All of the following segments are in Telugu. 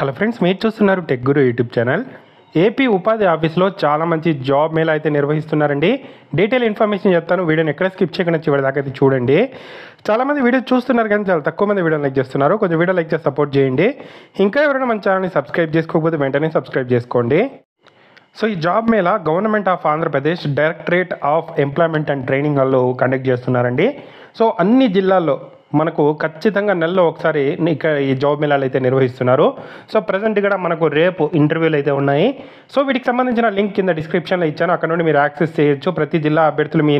హలో ఫ్రెండ్స్, మీరు చూస్తున్నారు టెక్ గురు యూట్యూబ్ ఛానల్. ఏపీ ఉపాధి ఆఫీస్లో చాలా మంచి జాబ్ మేళా అయితే నిర్వహిస్తున్నారండి. డీటెయిల్ ఇన్ఫర్మేషన్ చెప్తాను. వీడియోని ఎక్కడ స్కిప్ చేయకుండా చివరి దాకా అయితే చూడండి. చాలామంది వీడియో చూస్తున్నారు కానీ చాలా తక్కువ మంది వీడియో లైక్ చేస్తున్నారు. కొంచెం వీడియో లైక్ చేసి సపోర్ట్ చేయండి. ఇంకా ఎవరైనా మన ఛానల్ని సబ్స్క్రైబ్ చేసుకోకపోతే వెంటనే సబ్స్క్రైబ్ చేసుకోండి. సో ఈ job Mela government of Andhra Pradesh directorate of employment and training వాళ్ళు కండక్ట్ చేస్తున్నారండి. సో అన్ని జిల్లాల్లో మనకు ఖచ్చితంగా నెలలో ఒకసారి ఇక్కడ ఈ జాబ్ మేళాలు అయితే నిర్వహిస్తున్నారు. సో ప్రజెంట్ కూడా మనకు రేపు ఇంటర్వ్యూలు అయితే ఉన్నాయి. సో వీటికి సంబంధించిన లింక్ కింద డిస్క్రిప్షన్లో ఇచ్చాను. అక్కడ నుండి మీరు యాక్సెస్ చేయొచ్చు. ప్రతి జిల్లా అభ్యర్థులు మీ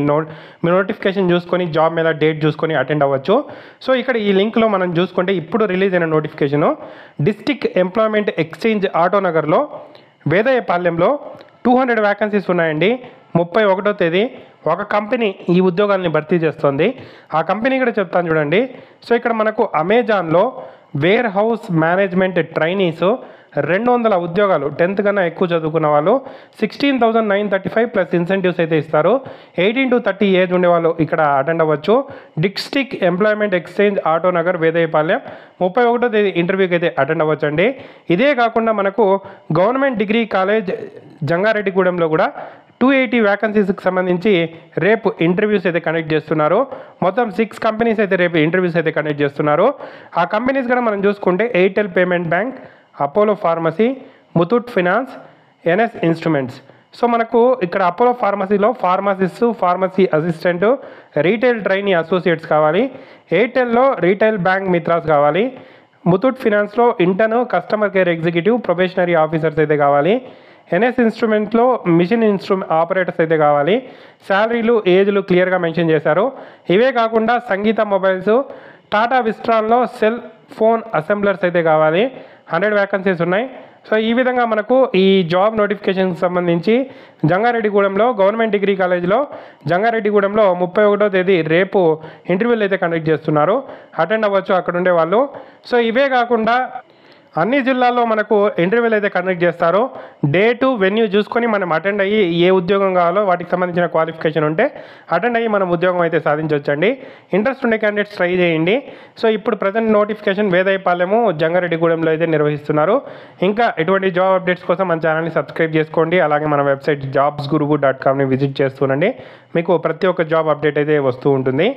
నోటిఫికేషన్ చూసుకొని జాబ్ మేళా డేట్ చూసుకొని అటెండ్ అవ్వచ్చు. సో ఇక్కడ ఈ లింక్లో మనం చూసుకుంటే ఇప్పుడు రిలీజ్ అయిన నోటిఫికేషను డిస్టిక్ ఎంప్లాయ్మెంట్ ఎక్స్చేంజ్ ఆటోనగర్లో వేదయ్యపాలెంలో 200 వ్యాకెన్సీస్ ఉన్నాయండి. 31వ తేదీ ఒక కంపెనీ ఈ ఉద్యోగాల్ని భర్తీ చేస్తుంది. ఆ కంపెనీ కూడా చెప్తాను చూడండి. సో ఇక్కడ మనకు అమెజాన్లో వేర్ హౌస్ మేనేజ్మెంట్ ట్రైనీస్ 200 ఉద్యోగాలు. 10th కన్నా ఎక్కువ చదువుకున్న వాళ్ళు 16,935 ప్లస్ ఇన్సెంటివ్స్ అయితే ఇస్తారు. 18 to 30 ఏజ్ ఉండేవాళ్ళు ఇక్కడ అటెండ్ అవ్వచ్చు. డిస్ట్రిక్ట్ ఎంప్లాయ్మెంట్ ఎక్స్చేంజ్ ఆటోనగర్ వేదయ్యపాలెం 31వ తేదీ ఇంటర్వ్యూకి అయితే అటెండ్ అవ్వచ్చు అండి. ఇదే కాకుండా మనకు గవర్నమెంట్ డిగ్రీ కాలేజ్ జంగారెడ్డిగూడెంలో కూడా 280 వ్యాకెన్సీస్కి సంబంధించి రేపు ఇంటర్వ్యూస్ అయితే కండక్ట్ చేస్తున్నారు. మొత్తం 6 కంపెనీస్ అయితే రేపు ఇంటర్వ్యూస్ అయితే కండక్ట్ చేస్తున్నారు. ఆ కంపెనీస్ కూడా మనం చూసుకుంటే Airtel payment bank, Apollo pharmacy, Muthoot finance, NS instruments. So మనకు ఇక్కడ అపోలో ఫార్మసీలో pharmacist, pharmacy assistant, retail trainee associates కావాలి. ఎయిర్టెల్లో రీటైల్ బ్యాంక్ మిత్రాస్ కావాలి. ముతూట్ ఫినాన్స్లో intern customer care executive probationary officers అయితే కావాలి. ఎన్ఎస్ ఇన్స్ట్రుమెంట్లో మిషన్ ఆపరేటర్స్ అయితే కావాలి. శాలరీలు ఏజ్లు క్లియర్గా మెన్షన్ చేశారు. ఇవే కాకుండా సంగీత మొబైల్స్, టాటా విస్ట్రాన్లో సెల్ ఫోన్ అసెంబ్లర్స్ అయితే కావాలి. 100 వ్యాకెన్సీస్ ఉన్నాయి. సో ఈ విధంగా మనకు ఈ జాబ్ నోటిఫికేషన్కి సంబంధించి జంగారెడ్డిగూడెంలో గవర్నమెంట్ డిగ్రీ కాలేజ్లో జంగారెడ్డిగూడెంలో 31వ తేదీ రేపు ఇంటర్వ్యూలు అయితే కండక్ట్ చేస్తున్నారు. అటెండ్ అవ్వచ్చు అక్కడ ఉండే వాళ్ళు. సో ఇవే కాకుండా అన్ని జిల్లాల్లో మనకు ఇంటర్వ్యూలు అయితే కండక్ట్ చేస్తారు. డేటు వెన్యూ చూసుకొని మనం అటెండ్ అయ్యి ఏ ఉద్యోగం కావాలో వాటికి సంబంధించిన క్వాలిఫికేషన్ ఉంటే అటెండ్ అయ్యి మనం ఉద్యోగం అయితే సాధించవచ్చండి. ఇంట్రెస్ట్ ఉండే క్యాండిడేట్స్ ట్రై చేయండి. సో ఇప్పుడు ప్రజెంట్ నోటిఫికేషన్ వేదయ్యపాలెము జంగారెడ్డిగూడెంలో అయితే నిర్వహిస్తున్నారు. ఇంకా ఎటువంటి జాబ్ అప్డేట్స్ కోసం మన ఛానల్ని సబ్స్క్రైబ్ చేసుకోండి. అలాగే మన వెబ్సైట్ jobsgurubu.comని విజిట్ చేస్తుండండి. మీకు ప్రతి ఒక్క జాబ్ అప్డేట్ అయితే వస్తూ ఉంటుంది.